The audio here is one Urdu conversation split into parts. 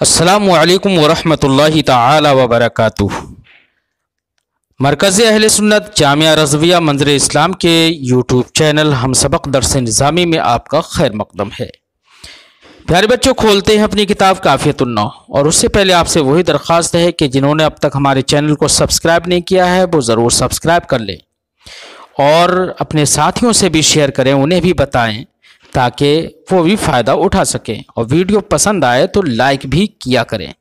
السلام علیکم ورحمۃ اللہ تعالی وبرکاتہ۔ مرکز اہل سنت جامعہ رضویہ منظر اسلام کے یوٹیوب چینل ہم سبق درس نظامی میں آپ کا خیر مقدم ہے۔ پیارے بچوں، کھولتے ہیں اپنی کتاب کافیۃ النحو، اور اس سے پہلے آپ سے وہی درخواست ہے کہ جنہوں نے اب تک ہمارے چینل کو سبسکرائب نہیں کیا ہے وہ ضرور سبسکرائب کر لیں اور اپنے ساتھیوں سے بھی شیئر کریں، انہیں بھی بتائیں تاکہ وہ بھی فائدہ اٹھا سکیں، اور ویڈیو پسند آئے تو لائک بھی کیا کریں۔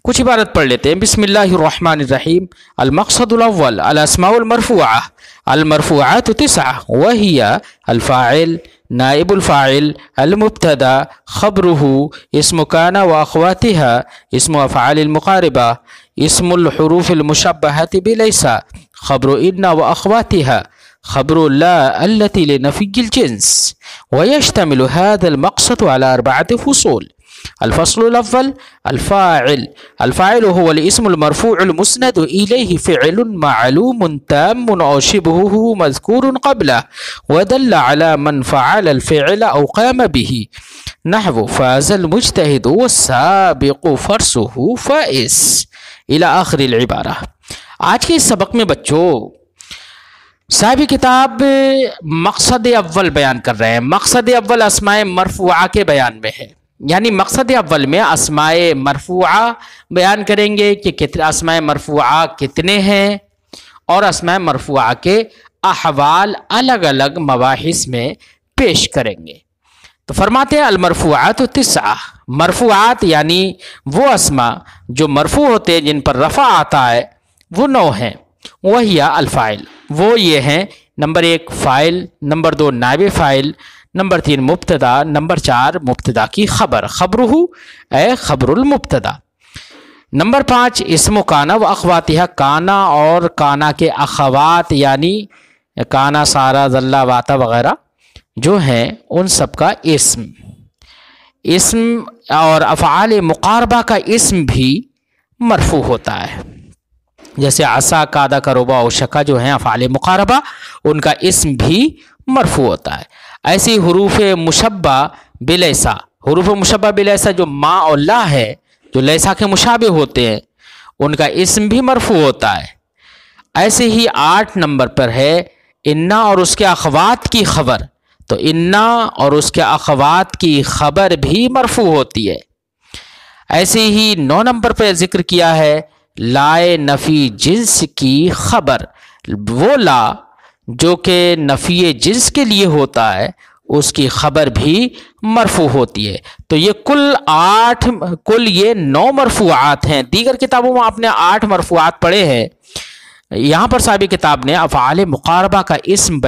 کچھ عبارت پڑھ لیتے ہیں۔ بسم اللہ الرحمن الرحیم۔ المقصد الاول الاسماء المرفوعہ۔ المرفوعات 9 وهي الفاعل، نائب الفاعل، المبتدا، خبره، اسم كان واخواتها، اسم افعال المقاربہ، اسم الحروف المشبہة بليس، خبر ان واخواتها، خبر لا التي لنفي الجنس، ويشتمل هذا المقصد على 4 فصول۔ الفصل الأول الفاعل۔ الفاعل هو الاسم المرفوع المسند إليه فعل معلوم تام أو شبهه مذكور قبله ودل على من فعل الفعل أو قام به، نحو فاز المجتهد والسابق فرسه فائز، إلى آخر العبارة۔ آج کے اس سبق میں بچوں صاحب کتاب مقصد اول بیان کر رہے ہیں۔ مقصد اول اسماء مرفوعہ کے بیان میں ہے، یعنی مقصد اول میں اسماء مرفوعہ بیان کریں گے کہ اسماء مرفوعہ کتنے ہیں، اور اسماء مرفوعہ کے احوال الگ الگ مباحث میں پیش کریں گے۔ تو فرماتے ہیں المرفوعات 9، مرفوعات یعنی وہ اسماء جو مرفوع ہوتے ہیں، جن پر رفع آتا ہے، وہ 9 ہیں۔ وہی الفاعل، وہ یہ ہیں: نمبر 1 فاعل، نمبر 2 نائب فاعل، نمبر 3 مبتدا، نمبر 4 مبتدا کی خبر، خبرہ اے خبر المبتدا، نمبر 5 اسم کانا و اخواتہ، کانا اور کانا کے اخوات یعنی کانا، سارا، ذلہ، واتا وغیرہ جو ہیں ان سب کا اسم اور افعال مقاربہ کا اسم بھی مرفوع ہوتا ہے، جیسے عصا، کادا، کروبا اور شکا جو ہیں افعال مقاربہ، ان کا اسم بھی مرفوع ہوتا ہے۔ ایسی حروف مشبہ بلیسا، حروف مشبہ بلیسا جو ما اور لا ہے، جو لیسا کے مشابہ ہوتے ہیں، ان کا اسم بھی مرفوع ہوتا ہے۔ ایسے ہی 8 نمبر پر ہے انا اور اس کے اخوات کی خبر، تو انا اور اس کے اخوات کی خبر بھی مرفوع ہوتی ہے۔ ایسے ہی 9 نمبر پر ذکر کیا ہے لائے نفی جنس کی خبر، وہ لا جو کہ نفی جنس کے لیے ہوتا ہے اس کی خبر بھی مرفوع ہوتی ہے۔ تو یہ کل یہ 9 مرفوعات ہیں۔ دیگر کتابوں میں آپ نے 8 مرفوعات پڑھے ہیں، یہاں پر صاحب کتاب نے افعال مقاربہ کا اسم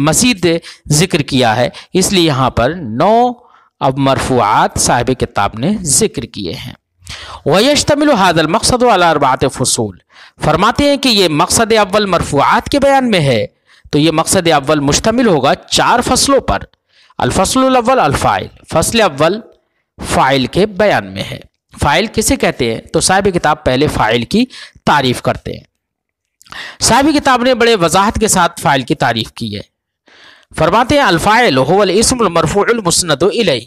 مزید ذکر کیا ہے، اس لیے یہاں پر 9 مرفوعات صاحب کتاب نے ذکر کیے ہیں۔ وَيَشْتَمِلُ هَذَا الْمَقْصَدُ عَلَى 4 فصول۔ فرماتے ہیں کہ یہ مقصد اول مرفوعات کے بیان میں ہے، تو یہ مقصد اول مشتمل ہوگا 4 فصلوں پر۔ الفصل الاول الفاعل، فصل اول فاعل کے بیان میں ہے۔ فاعل کسے کہتے ہیں؟ تو صاحب کتاب پہلے فاعل کی تعریف کرتے ہیں۔ صاحب کتاب نے بڑے وضاحت کے ساتھ فاعل کی تعریف کی ہے۔ فرماتے ہیں الفاعل هو الاسم المرفوع المسند الیہ،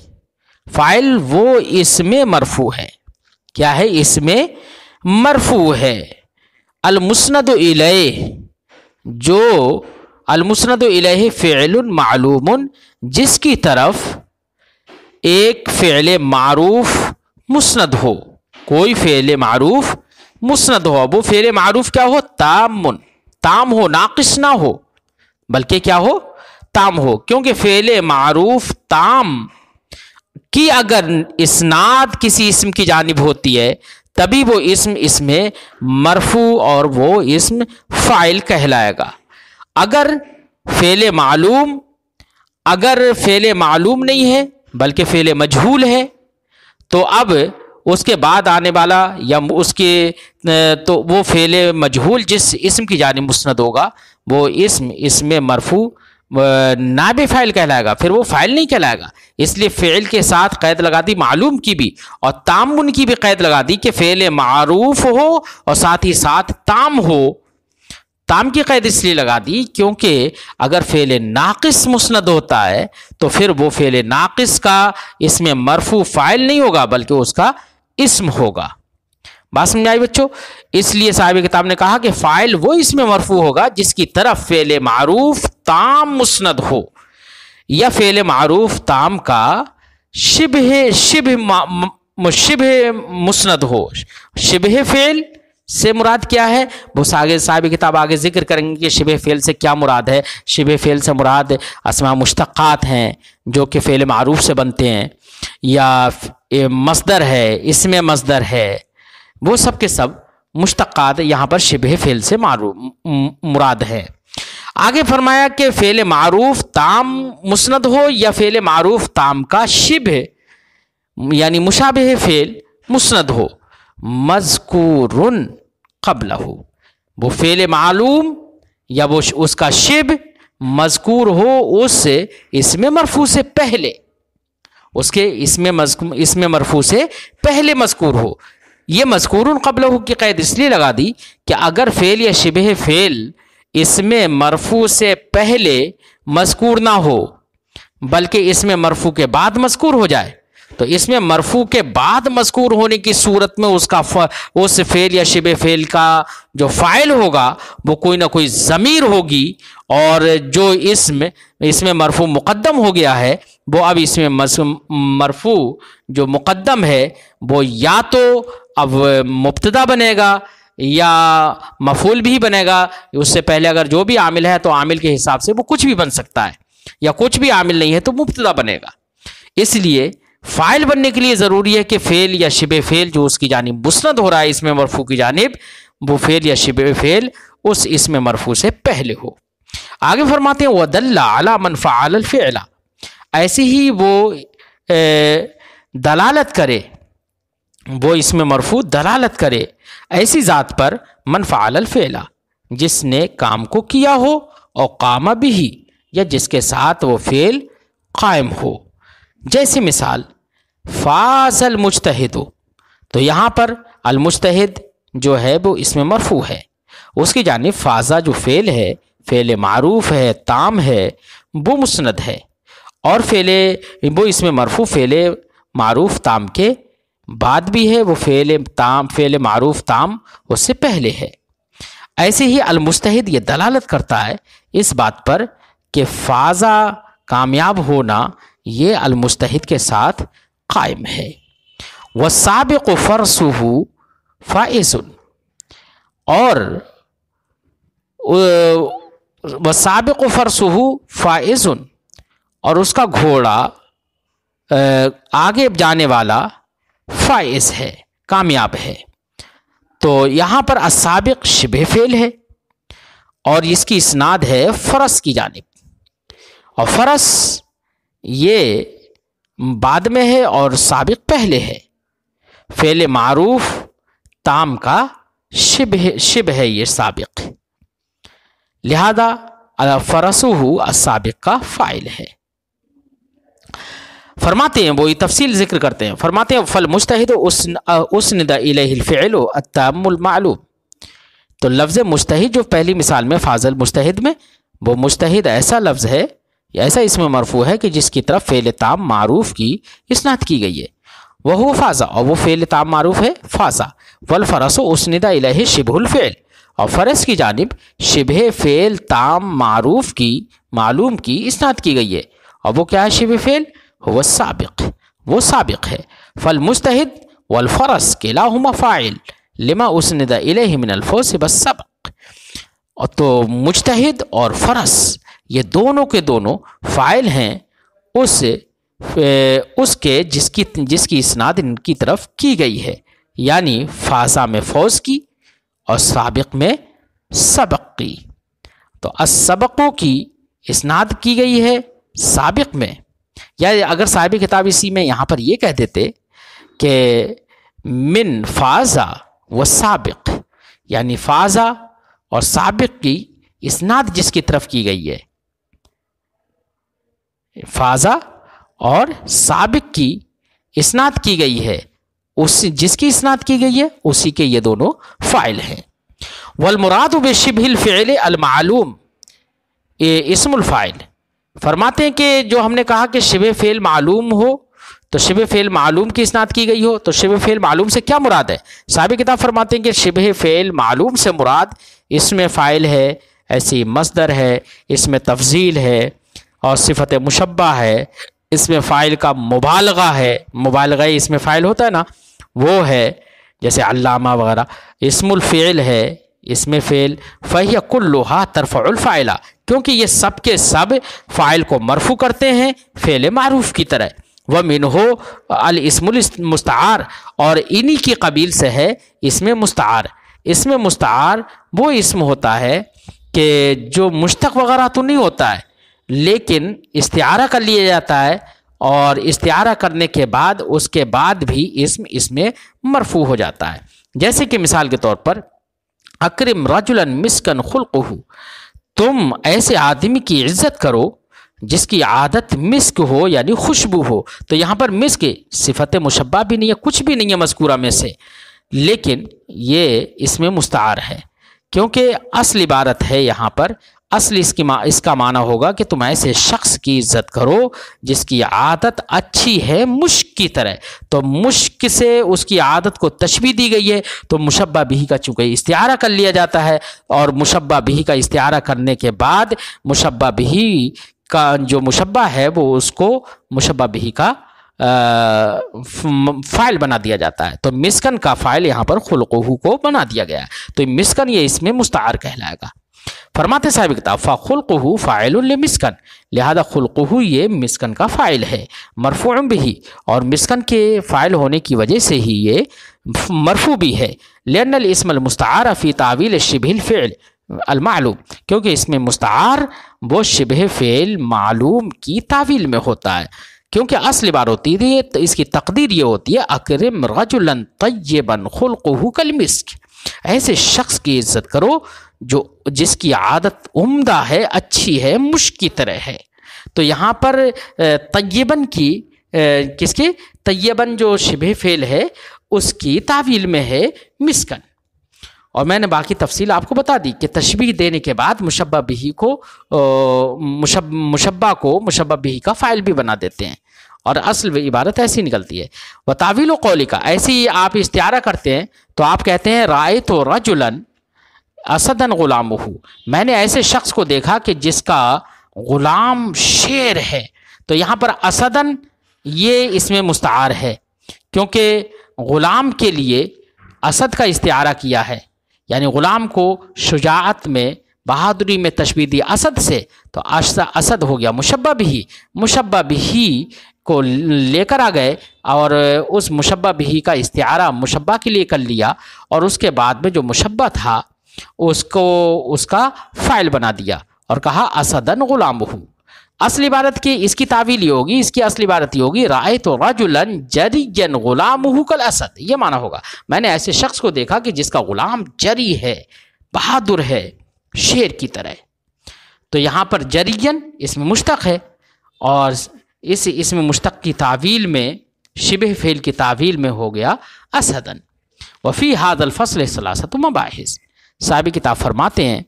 فاعل وہ اسم مرفوع ہے، کیا ہے؟ اسم مرفوع ہے۔ المسند الیہ، جو المسند الیہ فعل معلوم، جس کی طرف ایک فعل معروف مسند ہو، کوئی فعل معروف مسند ہو۔ وہ فعل معروف کیا ہو؟ تام ہو، ناقص نہ ہو، بلکہ کیا ہو؟ تام ہو، کیونکہ فعل معروف تام کی اگر اسناد کسی اسم کی جانب ہوتی ہے تبھی وہ اسم مرفوع اور وہ اسم فاعل کہلائے گا۔ اگر فعل معلوم نہیں ہے بلکہ فعل مجہول ہے، تو اب اس کے بعد آنے والا یا تو وہ فعل مجہول جس اسم کی جانب مسند ہوگا وہ اسم مرفوع نائب فاعل کہلائے گا، پھر وہ فاعل نہیں کہلائے گا۔ اس لیے فعل کے ساتھ قید لگا دی معلوم کی بھی، اور تامن کی بھی قید لگا دی کہ فعل معروف ہو اور ساتھ ہی ساتھ تام ہو۔ تام کی قید اس لیے لگا دی کیونکہ اگر فعل ناقص مسند ہوتا ہے تو پھر وہ فعل ناقص کا اسم مرفوع فاعل نہیں ہوگا بلکہ اس کا اسم ہوگا۔ بات سمجھ آئی بچوں؟ اس لیے صاحب کتاب نے کہا کہ فاعل وہ اسم مرفوع ہوگا جس کی طرف فعل معروف تام مسند ہو یا فعل معروف تام کا شبہ مسند ہو۔ شبہ فعل سے مراد کیا ہے وہ صاحب کتاب آگے ذکر کریں گے کہ شبہ فعل سے کیا مراد ہے۔ شبہ فعل سے مراد اسماء مشتقات ہیں جو کہ فعل معروف سے بنتے ہیں، یا مصدر ہے، اسم مصدر ہے، وہ سب کے سب مشتقات یہاں پر شبہ فعل سے مراد ہے۔ آگے فرمایا کہ فعل معروف تام مسند ہو یا فعل معروف تام کا شبہ یعنی مشابہ فعل مسند ہو، مذکورن قبلہ، وہ فعل معلوم یا وہ اس کا شبہ مذکور ہو اس اسم مرفوع سے پہلے، اس کے اسم مرفوع سے پہلے مذکور ہو۔ یہ مذکورن قبلہ کی قید اس لیے لگا دی کہ اگر فعل یا شبہ فعل اسم مرفوع سے پہلے مذکور نہ ہو بلکہ اسم مرفوع کے بعد مذکور ہو جائے تو اس میں مرفوع کے بعد مذکور ہونے کی صورت میں اس فعل یا شبہ فعل کا جو فاعل ہوگا وہ کوئی نہ کوئی ضمیر ہوگی، اور جو اسم مرفوع مقدم ہو گیا ہے وہ اب اسم مرفوع جو مقدم ہے وہ یا تو اب مبتدا بنے گا یا مفعول بھی بنے گا۔ اس سے پہلے اگر جو بھی عامل ہے تو عامل کے حساب سے وہ کچھ بھی بن سکتا ہے، یا کچھ بھی عامل نہیں ہے تو مبتدا بنے گا۔ اس لیے فاعل بننے کے لیے ضروری ہے کہ فعل یا شبہ فعل جو اس کی جانب مسند ہو رہا ہے اسم مرفوع کی جانب، وہ فعل یا شبہ فعل اس اسم مرفوع سے پہلے ہو۔ آگے فرماتے ہیں وَدَلَّ عَلَى مَنْ فَعَلَ الْفِعْلَ، ایسے ہی وہ دلالت کرے، وہ اسم مرفوع دلالت کرے ایسی ذات پر من فعل الفعل جس نے کام کو کیا ہو، اور قام بھی یا جس کے ساتھ وہ فعل قائم ہو۔ جیسے مثال فاز المجتہد، تو یہاں پر المجتہد جو ہے وہ اسم مرفوع ہے، اس کی جانب فازہ جو فعل ہے فعل معروف ہے تام ہے وہ مسند ہے، اور وہ اسم مرفوع فعل معروف تام کے بعد بھی ہے، وہ فعل معروف تام اس سے پہلے ہے۔ ایسے ہی المجتہد یہ دلالت کرتا ہے اس بات پر کہ فازہ کامیاب ہونا یہ المجتہد کے ساتھ قائم ہے۔ والسابق فرسہ فائز، اور والسابق فرسہ فائز، اور اس کا گھوڑا آگے جانے والا فائز ہے، کامیاب ہے۔ تو یہاں پر السابق شبہ فعل ہے اور اس کی اسناد ہے فرس کی جانب، اور فرس یہ بعد میں ہے اور سابق پہلے ہے، فعل معروف تام کا شبہ ہے یہ سابق، لہذا فرسہ السابق کا فاعل ہے۔ فرماتے ہیں وہی تفصیل ذکر کرتے ہیں، فرماتے ہیں فالمجتہد اسند الیہ الفعل التام المعلوم، تو لفظ مجتہد جو پہلی مثال میں فاضل مجتہد میں، وہ مجتہد ایسا لفظ ہے یا ایسا اسم مرفوع ہے کہ جس کی طرف فعل تام معروف کی اسناد کی گئی ہے، وہ فازہ، اور وہ فعل تام معروف ہے فازہ۔ والفرس اسند الیہ شبہ الفعل، اور فرس کی جانب شبہ فعل تام معروف کی معلوم کی اسناد کی گئی ہے، اور وہ کیا ہے شبہ فعل؟ هو السابق، وہ سابق ہے۔ فالمجتہد والفرس کلاہما فاعل لما اسند الیہ من الفوز بالسبق، تو مجتہد اور فرس یہ دونوں کے دونوں فاعل ہیں اس کے جس کی اسناد ان کی طرف کی گئی ہے، یعنی فازہ میں فوز کی اور سابق میں سبق کی۔ تو السبقوں کی اسناد کی گئی ہے سابق میں، یا اگر صاحب کتاب اسی میں یہاں پر یہ کہہ دیتے کہ من فازہ و سابق، یعنی فازہ اور سابق کی اسناد جس کی طرف کی گئی ہے، فازہ اور سابق کی اسناد کی گئی ہے، جس کی اسناد کی گئی ہے اسی کے یہ دونوں فاعل ہیں۔ والمراد بشبہ الفعل المعلوم اسم الفاعل، فرماتے ہیں کہ جو ہم نے کہا کہ شبہ فعل معلوم ہو تو شبہ فعل معلوم کی اسناد کی گئی ہو تو شبہ فعل معلوم سے کیا مراد ہے؟ صاحب کتاب فرماتے ہیں کہ شبہ فعل معلوم سے مراد اس میں فاعل ہے، ایسی مصدر ہے، اس میں تفضیل ہے اور صفت مشبہ ہے، اس میں فاعل کا مبالغہ ہے، مبالغہ اس میں فاعل ہوتا ہے نا وہ ہے، جیسے علامہ وغیرہ، اسم الفعل ہے، اس میں فعل، فَهِيَ كُلُّهَا تَرْفَعُ الْفَاعِلَ، کیونکہ یہ سب کے سب فاعل کو مرفوع کرتے ہیں فعل معروف کی طرح۔ وَمِنْهُ الاسم المستعار، اور انہی کی قبیل سے ہے اسم مستعار۔ اسم مستعار وہ اسم ہوتا ہے کہ جو مشتق وغیرہ تو نہیں ہوتا ہے لیکن استعارہ کر لیا جاتا ہے، اور استعارہ کرنے کے بعد اس کے بعد بھی اسم اس میں مرفوع ہو جاتا ہے۔ جیسے کہ مثال کے طور پر اکرم رجلا مسکن خلقہ، تم ایسے آدمی کی عزت کرو جس کی عادت مسک ہو یعنی خوشبو ہو۔ تو یہاں پر مسک صفت مشبہ بھی نہیں ہے، کچھ بھی نہیں ہے مذکورہ میں سے، لیکن یہ اس میں مستعار ہے کیونکہ اصل عبارت ہے یہاں پر، اصل اس کا معنی ہوگا کہ تم ایسے شخص کی عزت کرو جس کی عادت اچھی ہے مشک کی طرح۔ تو مشک سے اس کی عادت کو تشبیہ دی گئی ہے، تو مشبہ بھی کا چونکہ استعارہ کر لیا جاتا ہے، اور مشبہ بھی کا استعارہ کرنے کے بعد مشبہ بھی کا جو مشبہ ہے وہ اس کو مشبہ بھی کا فاعل بنا دیا جاتا ہے۔ تو مسکن کا فاعل یہاں پر خلقہ کو بنا دیا گیا ہے، تو مسکن یہ اس میں مستعار کہلائے گا۔ فرماتے صاحب کتاب فخلقہ فاعل لمسکن، لہذا خلقہ یہ مسکن کا فاعل ہے، مرفوع بھی، اور مسکن کے فاعل ہونے کی وجہ سے ہی یہ مرفوع بھی ہے، لأن الاسم المستعار فی تعویل شبہ الفعل المعلوم، کیونکہ اس میں مستعار وہ شبہ فعل معلوم کی تعویل میں ہوتا ہے، کیونکہ اصل بار ہوتی ہے تو اس کی تقدیر یہ ہوتی ہے اکرم رجلا طیبا خلقہ کالمسک، ایسے شخص کی عزت کرو جو جس کی عادت عمدہ ہے، اچھی ہے، مشک کی طرح ہے۔ تو یہاں پر طیبن کی کس کی؟ طیبن جو شبہ فعل ہے اس کی تعویل میں ہے مسکن، اور میں نے باقی تفصیل آپ کو بتا دی کہ تشبیہ دینے کے بعد مشبہ بھی کو مشبہ بھی کا فاعل بھی بنا دیتے ہیں، اور اصل عبارت ایسی نکلتی ہے۔ وتعویل قولی کا، ایسی آپ استعارہ کرتے ہیں تو آپ کہتے ہیں رأیت رجلا اسدا غلامہ، میں نے ایسے شخص کو دیکھا کہ جس کا غلام شیر ہے۔ تو یہاں پر اسدن یہ اس میں مستعار ہے کیونکہ غلام کے لیے اسد کا استعارہ کیا ہے، یعنی غلام کو شجاعت میں، بہادری میں تشبیہ دی اسد سے، تو اسد ہو گیا مشبہ بھی کو لے کر آ گئے اور اس مشبہ بھی کا استعارہ مشبہ کے لیے کر لیا، اور اس کے بعد میں جو مشبہ تھا اس کو اس کا فاعل بنا دیا اور کہا اسدن غلامہ۔ اصل عبارت کی اس کی تعویل یہ ہوگی، اس کی اصل عبارت یہ ہوگی رأیت رجلا جریا غلامہ کالاسد، یہ معنی ہوگا میں نے ایسے شخص کو دیکھا کہ جس کا غلام جری ہے، بہادر ہے، شیر کی طرح۔ تو یہاں پر جرین اس میں مشتق ہے، اور اس میں مشتق کی تعویل میں شبہ فعل کی تعویل میں ہو گیا اسدن۔ وفی ھذا الفصل ثلاثۃ مباحث، صاحب کتاب فرماتے ہیں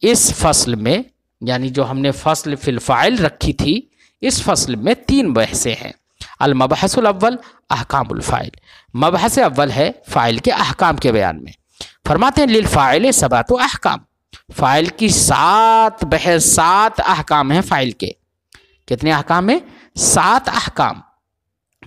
اس فصل میں، یعنی جو ہم نے فصل فی الفاعل رکھی تھی، اس فصل میں 3 بحثیں ہیں۔ المبحث الاول احکام الفاعل، مبحث اول ہے فاعل کے احکام کے بیان میں۔ فرماتے ہیں للفاعل 7 احکام، فاعل کی 7 احکام ہیں فاعل کے۔ کتنے احکام ہیں؟ 7 احکام۔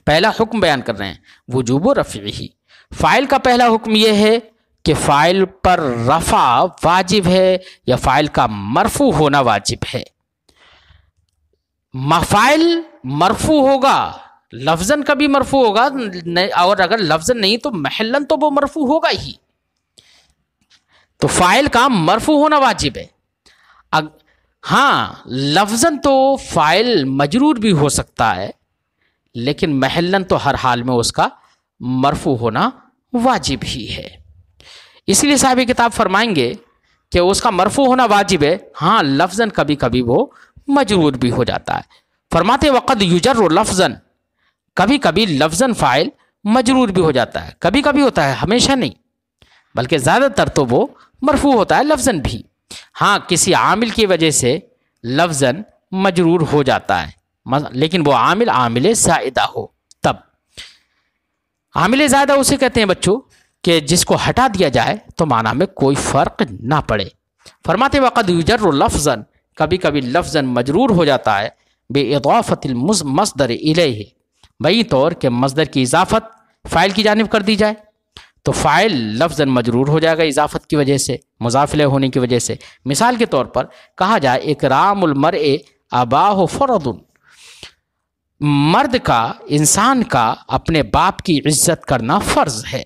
پہلا حکم بیان کر رہے ہیں وجوب رفعہ، فاعل کا پہلا حکم یہ ہے کہ فاعل پر رفع واجب ہے یا فاعل کا مرفوع ہونا واجب ہے۔ فاعل مرفوع ہوگا، لفظاً کبھی مرفوع ہوگا، اور اگر لفظاً نہیں تو محلاً تو وہ مرفوع ہوگا ہی۔ تو فاعل کا مرفوع ہونا واجب ہے۔ ہاں لفظاً تو فاعل مجرور بھی ہو سکتا ہے، لیکن محلاً تو ہر حال میں اس کا مرفوع ہونا واجب ہی ہے۔ اس لیے صاحب کتاب فرمائیں گے کہ اس کا مرفوع ہونا واجب ہے، ہاں لفظاً کبھی کبھی وہ مجرور بھی ہو جاتا ہے۔ فرماتے وقد یجر لفظاً، کبھی کبھی لفظاً فاعل مجرور بھی ہو جاتا ہے، کبھی کبھی ہوتا ہے، ہمیشہ نہیں، بلکہ زیادہ تر تو وہ مرفوع ہوتا ہے لفظاً بھی۔ ہاں کسی عامل کی وجہ سے لفظاً مجرور ہو جاتا ہے، لیکن وہ عامل زائدہ ہو، عامل زائدہ اسے کہتے ہیں بچوں کہ جس کو ہٹا دیا جائے تو معنی میں کوئی فرق نہ پڑے۔ فرماتے وقد یجر لفظا، کبھی کبھی لفظا مجرور ہو جاتا ہے باضافت المصدر الیہ، بئی طور کہ مصدر کی اضافت فاعل کی جانب کر دی جائے تو فاعل لفظا مجرور ہو جائے گا اضافت کی وجہ سے، مضاف الیہ ہونے کی وجہ سے۔ مثال کے طور پر کہا جائے اکرام المرء اباہ فرض، مرد کا، انسان کا اپنے باپ کی عزت کرنا فرض ہے،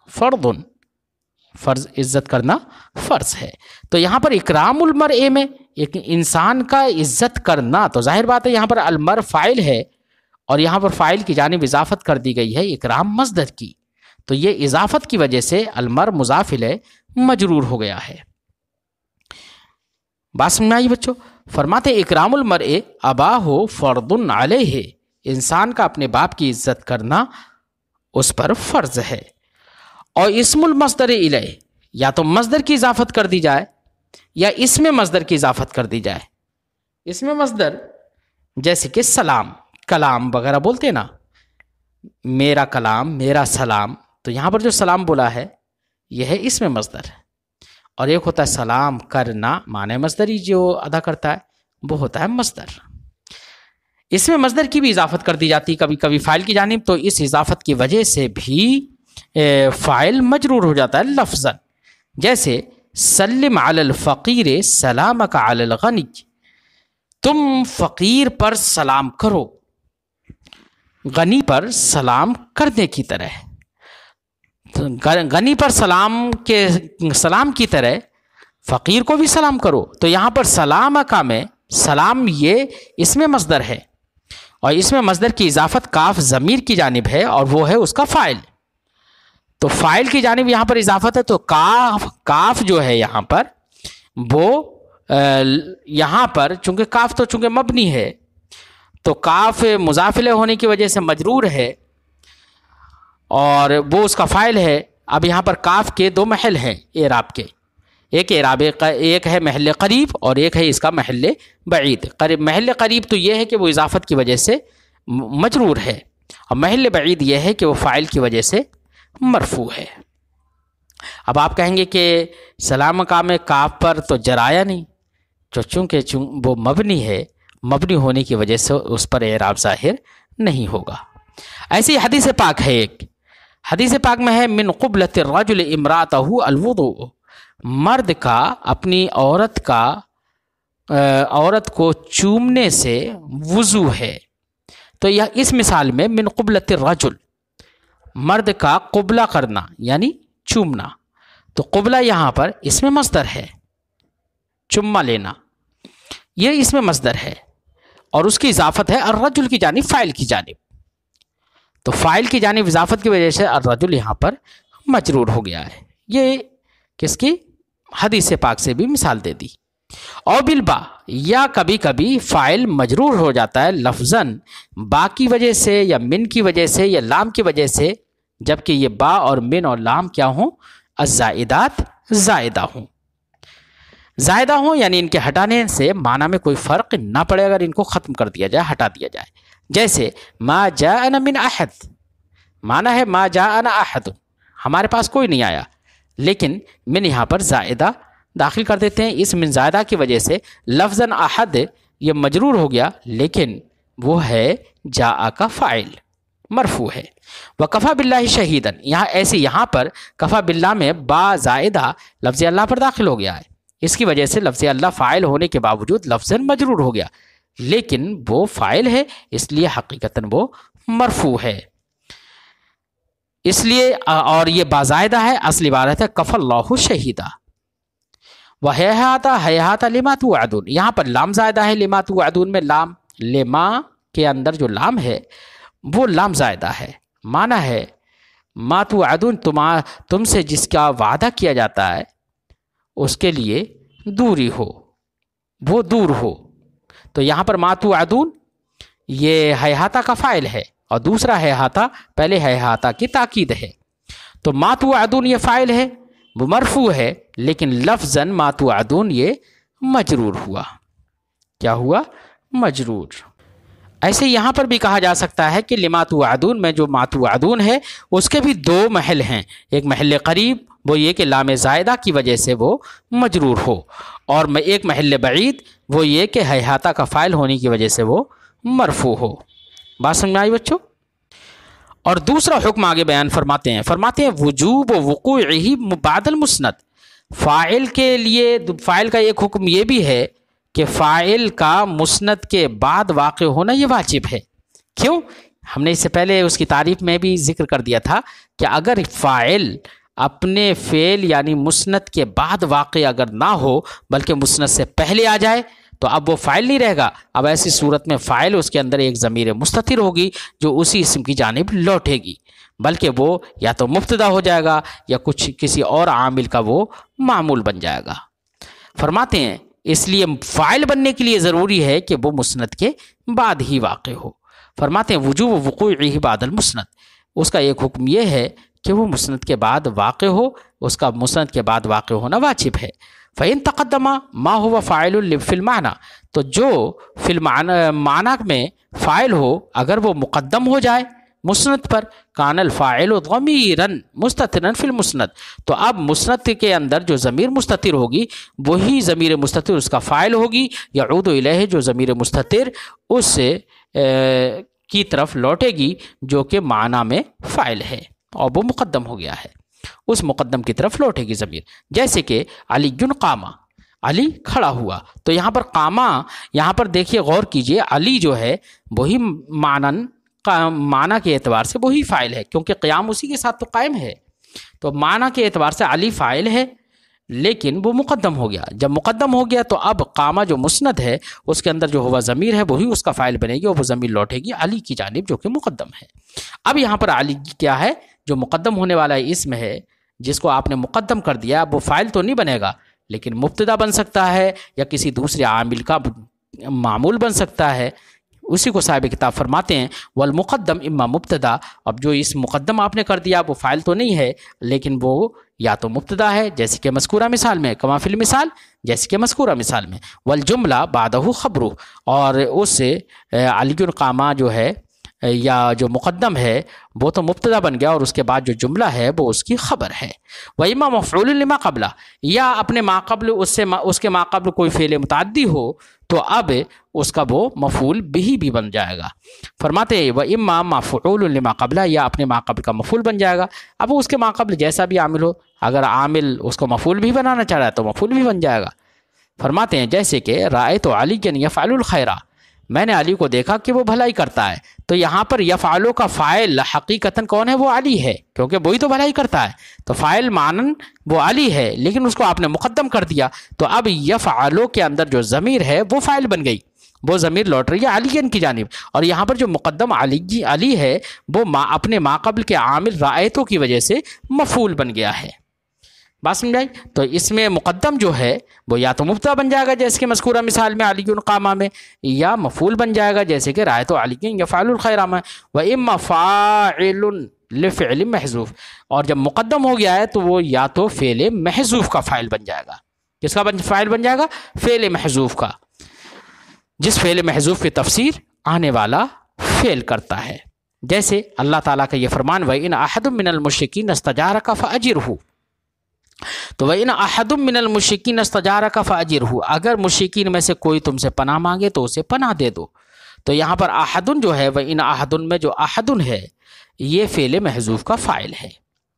فرض، فرض، عزت کرنا فرض ہے۔ تو یہاں پر اکرام المرء میں ایک انسان کا عزت کرنا، تو ظاہر بات ہے یہاں پر المر فاعل ہے اور یہاں پر فاعل کی جانب اضافت کر دی گئی ہے اکرام مصدر کی، تو یہ اضافت کی وجہ سے المر مضاف الیہ مجرور ہو گیا ہے۔ بات سمجھ میں آئی بچوں؟ فرماتے اکرام المرء اباہ فرض علیہ، انسان کا اپنے باپ کی عزت کرنا اس پر فرض ہے۔ اور اسم المصدر الیہ، یا تو مصدر کی اضافت کر دی جائے یا اسم مصدر کی اضافت کر دی جائے۔ اسم مصدر جیسے کہ سلام، کلام وغیرہ بولتے نا، میرا کلام، میرا سلام، تو یہاں پر جو سلام بولا ہے یہ ہے اسم مصدر، اور ایک ہوتا ہے سلام کرنا، معنی مصدری جو ادا کرتا ہے وہ ہوتا ہے مصدر۔ اسم مصدر کی بھی اضافت کر دی جاتی کبھی کبھی فاعل کی جانب، تو اس اضافت کی وجہ سے بھی فاعل مجرور ہو جاتا ہے لفظاً، جیسے سلم علی الفقیر سلامک علی الغنی، تم فقیر پر سلام کرو غنی پر سلام کرنے کی طرح، غنی پر سلام کی طرح فقیر کو بھی سلام کرو۔ تو یہاں پر سلامک میں سلام یہ اسم مصدر ہے، اور اسم مصدر کی اضافت کاف ضمیر کی جانب ہے اور وہ ہے اس کا فاعل، تو فاعل کی جانب یہاں پر اضافت ہے، تو کاف جو ہے یہاں پر وہ یہاں پر چونکہ کاف تو چونکہ مبنی ہے تو کاف مضاف الیہ ہونے کی وجہ سے مجرور ہے اور وہ اس کا فاعل ہے۔ اب یہاں پر کاف کے دو محل ہیں اعراب کے، ایک ہے محل قریب اور ایک ہے اس کا محل بعید۔ محل قریب تو یہ ہے کہ وہ اضافت کی وجہ سے مجرور ہے، اور محل بعید یہ ہے کہ وہ فاعل کی وجہ سے مرفوع ہے۔ اب آپ کہیں گے کہ سلام کا میں کاف پر تو جرایا نہیں، چونکہ وہ مبنی ہے، مبنی ہونے کی وجہ سے اس پر اعراب ظاہر نہیں ہوگا۔ ایسی حدیث پاک ہے، ایک حدیث پاک میں ہے من قبلۃ الرجل امرأتہ الوضوء، مرد کا اپنی عورت کو چومنے سے وضو ہے۔ تو یہ اس مثال میں من قبلۃ الرجل، مرد کا قبلہ کرنا یعنی چومنا، تو قبلہ یہاں پر اسم مصدر ہے، چما لینا یہ اسم مصدر ہے، اور اس کی اضافت ہے الرجل کی جانب، فاعل کی جانب، تو فاعل کی جانب اضافت کی وجہ سے الرجل یہاں پر مجرور ہو گیا ہے۔ یہ کس کی حدیث پاک سے بھی مثال دے دی۔ اور بالبا، یا کبھی کبھی فاعل مجرور ہو جاتا ہے لفظاً با کی وجہ سے یا من کی وجہ سے یا لام کی وجہ سے، جبکہ یہ با اور من اور لام کیا ہوں؟ الزائدات، زائدہ ہوں، زائدہ ہوں، یعنی ان کے ہٹانے سے معنی میں کوئی فرق نہ پڑے اگر ان کو ختم کر دیا جائے، ہٹا دیا جائے۔ جیسے ما جاءنا من احد، معنی ہے ما جاءنا احد، ہمارے پاس کوئی نہیں آیا، لیکن من یہاں پر زائدہ داخل کر دیتے ہیں، اس من زائدہ کی وجہ سے لفظاً احد یہ مجرور ہو گیا، لیکن وہ ہے جاء کا فاعل، مرفوع ہے۔ وکفا باللہ شہیدن، یہاں پر کفا باللہ میں با زائدہ لفظ اللہ پر داخل ہو گیا ہے، اس کی وجہ سے لفظ اللہ فاعل ہونے کے باوجود لفظاً مجرور ہو گیا، لیکن وہ فاعل ہے اس لیے حقیقتاً وہ مرفوع ہے، اس لیے، اور یہ بازائدہ ہے، اصل عبارت ہے کف اللہ شہیدہ۔ وَهَيْهَاتَ لِمَا تُوعَدُونَ، یہاں پر لام زائدہ ہے، لما توعدون میں لام، لما کے اندر جو لام ہے وہ لام زائدہ ہے، معنی ہے ما توعدون، تم سے جس کا وعدہ کیا جاتا ہے اس کے لیے دوری ہو، وہ دور ہو، تو یہاں پر ما توعدون یہ ہیہاتا کا فاعل ہے، اور دوسرا ہیہاتا پہلے ہیہاتا کی تاکید ہے، تو ما توعدون یہ فاعل ہے، وہ مرفوع ہے، لیکن لفظاً ما توعدون یہ مجرور ہوا، کیا ہوا؟ مجرور۔ ایسے یہاں پر بھی کہا جا سکتا ہے کہ لما توعدون میں جو ما توعدون ہے اس کے بھی دو محل ہیں، ایک محل قریب وہ یہ کہ لام زائدہ کی وجہ سے وہ مجرور ہو، اور ایک محل بعید وہ یہ کہ ہیہاتا کا فاعل ہونے کی وجہ سے وہ مرفوع ہو۔ بات سمجھ میں آئی بچوں؟ اور دوسرا حکم آگے بیان فرماتے ہیں وجوب وقوعہ بعد المسند، فاعل کے لیے فاعل کا ایک حکم یہ بھی ہے کہ فاعل کا مسند کے بعد واقع ہونا یہ واجب ہے۔ کیوں؟ ہم نے اس سے پہلے اس کی تعریف میں بھی ذکر کر دیا تھا کہ اگر فاعل اپنے فعل یعنی مسند کے بعد واقع اگر نہ ہو بلکہ مسند سے پہلے آ جائے تو اب وہ فاعل نہیں رہے گا، اب ایسی صورت میں فاعل اس کے اندر ایک ضمیر مستتر ہوگی جو اسی اسم کی جانب لوٹے گی، بلکہ وہ یا تو مبتدا ہو جائے گا یا کسی اور عامل کا وہ معمول بن جائے گا۔ فرماتے ہیں اس لیے فاعل بننے کے لیے ضروری ہے کہ وہ مسند کے بعد ہی واقع ہو۔ فرماتے ہیں وجوب وقوعہ بعد المسند، اس کا ایک حکم یہ ہے کہ وہ مسند کے بعد واقع ہو، اس کا مسند کے بعد واقع ہونا واجب ہے۔ فَإِن تَقَدَّمَ مَا هُوَ فَاعِلٌ فِي الْمَعْنَى، تو جو فی المعنی میں فاعل ہو اگر وہ مقدم ہو جائے مسند پر، کان الفاعل ضمیرا مستترا فی المسند، تو اب مسند کے اندر جو ضمیر مستتر ہوگی وہی ضمیر مستتر اس کا فاعل ہوگی، یعود الیہ جو ضمیر مستتر اس سے کی طرف لوٹے گی جو کہ معنی میں فاعل ہے اور وہ مقدم ہو گیا ہے، اس مقدم کی طرف لوٹے گی ضمیر۔ جیسے کہ علی قامہ، علی کھڑا ہوا، تو یہاں پر قامہ، یہاں پر دیکھیے غور کیجئے، علی جو ہے وہی معنی کے اعتبار سے وہی فاعل ہے کیونکہ قیام اسی کے ساتھ تو قائم ہے، تو معنی کے اعتبار سے علی فاعل ہے لیکن وہ مقدم ہو گیا۔ جب مقدم ہو گیا تو اب قامہ جو مسند ہے اس کے اندر جو ہوا ضمیر ہے وہی اس کا فاعل بنے گی اور وہ ضمیر لوٹے گی علی کی جانب جو کہ مقدم ہے۔ اب یہاں پر علی کیا ہے؟ جو مقدم ہونے والا اسم ہے جس کو آپ نے مقدم کر دیا، وہ فاعل تو نہیں بنے گا لیکن مبتدا بن سکتا ہے یا کسی دوسرے عامل کا معمول بن سکتا ہے۔ اسی کو صاحب کتاب فرماتے ہیں والمقدم اما مبتدا، اب جو اس مقدم آپ نے کر دیا وہ فاعل تو نہیں ہے لیکن وہ یا تو مبتدا ہے جیسے کہ مذکورہ مثال میں، کما فی المثال جیسے کہ مذکورہ مثال میں، والجملہ بعدہ خبرہ، اور اس سے علی قامہ جو ہے یا جو مقدم ہے وہ تو مبتدا بن گیا اور اس کے بعد جو جملہ ہے وہ اس کی خبر ہے۔ وَإِمَّا مَفْعُولٌ لِمَا قَبْلَ، یا اپنے ما قبل اس کے ما قبل کوئی فعل متعدی ہو تو اب اس کا وہ مفعول بھی بن جائے گا۔ فرماتے ہیں وَإِمَّا مَفْعُولٌ لِمَا قَبْلَ، یا اپنے ما قبل کا مفعول بن جائے گا، اب اس کے ما قبل جیسا بھی عامل ہو، اگر عامل اس کو مفعول بھی بنانا چاہ رہا ہے تو مفعول بھی بن جائے گا۔ فرماتے ہیں جیسے کہ رأیت علیٰ یفعل الخیر، میں نے علی کو دیکھا کہ وہ بھلائی کرتا ہے، تو یہاں پر یفعلو کا فاعل حقیقتاً کون ہے؟ وہ علی ہے، کیونکہ وہی تو بھلائی کرتا ہے، تو فاعل معنن وہ علی ہے لیکن اس کو آپ نے مقدم کر دیا، تو اب یفعلو کے اندر جو ضمیر ہے وہ فاعل بن گئی، وہ ضمیر لوٹ رہی ہے علی کی جانب، اور یہاں پر جو مقدم علی ہے وہ اپنے ما قبل کے عامل رأیتو کی وجہ سے مفعول بن گیا ہے۔ بات سمجھائی؟ تو اس میں مقدم جو ہے وہ یا تو مبتدا بن جائے گا جیسے کہ مذکورہ مثال میں علی قامہ میں، یا مفعول بن جائے گا جیسے کہ رأیت علی یفعل الخیر میں، وَإِمَّا فَاعِلٌ لِفِعْلٍ محذوف، اور جب مقدم ہو گیا ہے تو وہ یا تو فعل محذوف کا فاعل بن جائے گا۔ کس کا فاعل بن جائے گا؟ فعل محذوف کا، جس فعل محذوف کی تفسیر آنے والا فعل کرتا ہے، جیسے اللہ تعالیٰ کا یہ فرمان وَإِنْ أَحَدٌ مِّنَ الْمُشْرِكِينَ اسْتَجَارَكَ فَأَجِرْهُ، تو وَإِنْ أَحَدٌ مِّنَ الْمُشْرِكِينَ اسْتَجَارَكَ فَأَجِرْهُ، اگر مشرکین میں سے کوئی تم سے پناہ مانگے تو اسے پناہ دے دو۔ تو یہاں پر احدن جو ہے وَإِنْ أَحَدٌ میں جو احدن ہے یہ فعل محذوف کا فاعل ہے۔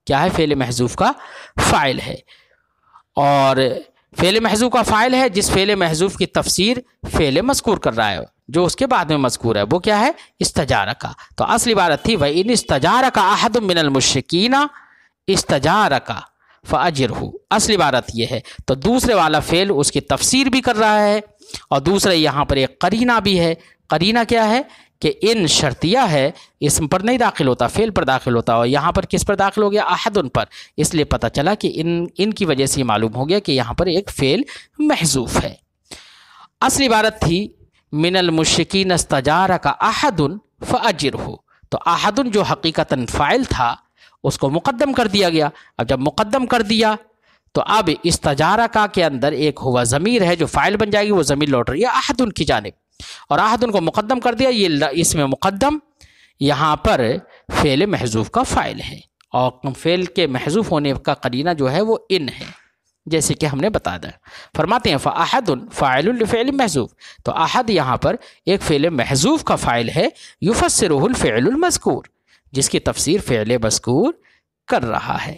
کیا ہے؟ فعل محذوف کا فاعل ہے، اور فعل محذوف کا فاعل ہے جس فعل محذوف کی تفسیر فعل مذکور کر رہا ہے، جو اس کے بعد میں مذکور ہے وہ کیا ہے؟ استجارکا، تو اصل عبارت تھی وَإِنْ اسْتَجَارَكَ أَحَدٌ مِّنَ الْمُشْرِكِينَ اسْتَجَارَكَ فَأَجِرْهُ، اصل عبارت یہ ہے۔ تو دوسرے والا فعل اس کی تفسیر بھی کر رہا ہے، اور دوسرے یہاں پر ایک قرینہ بھی ہے۔ قرینہ کیا ہے؟ کہ ان شرطیہ ہے، اسم پر نہیں داخل ہوتا، فعل پر داخل ہوتا، اور یہاں پر کس پر داخل ہو گیا؟ احدن پر، اس لیے پتہ چلا کہ ان کی وجہ سے معلوم ہو گیا کہ یہاں پر ایک فعل محذوف ہے۔ اصل عبارت تھی من المشرکین استجارک احد فاجرہ، تو احد جو حقیقتاً فاعل تھا اس کو مقدم کر دیا گیا، اب جب مقدم کر دیا تو اب استجارہ کا کے اندر ایک ہوا ضمیر ہے جو فاعل بن جائے گی، وہ ضمیر لوٹ رہی ہے احد کی جانب، اور احد کو مقدم کر دیا، یہ اس میں مقدم یہاں پر فعل محذوف کا فاعل ہے، اور فعل کے محذوف ہونے کا قرینہ جو ہے وہ ان ہے، جیسے کہ ہم نے بتا دیا۔ فرماتے ہیں فاحد فاعل لفعل محذوف، تو احد یہاں پر ایک فعل محذوف کا فاعل ہے، یفسرہ الفعل المذکور، جس کی تفسیر فعل مذکور کر رہا ہے۔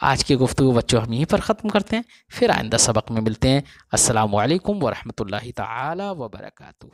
آج کی گفتگو بچوں ہم یہیں پر ختم کرتے ہیں، پھر آئندہ سبق میں ملتے ہیں۔ السلام علیکم ورحمۃ اللہ تعالی وبرکاتہ۔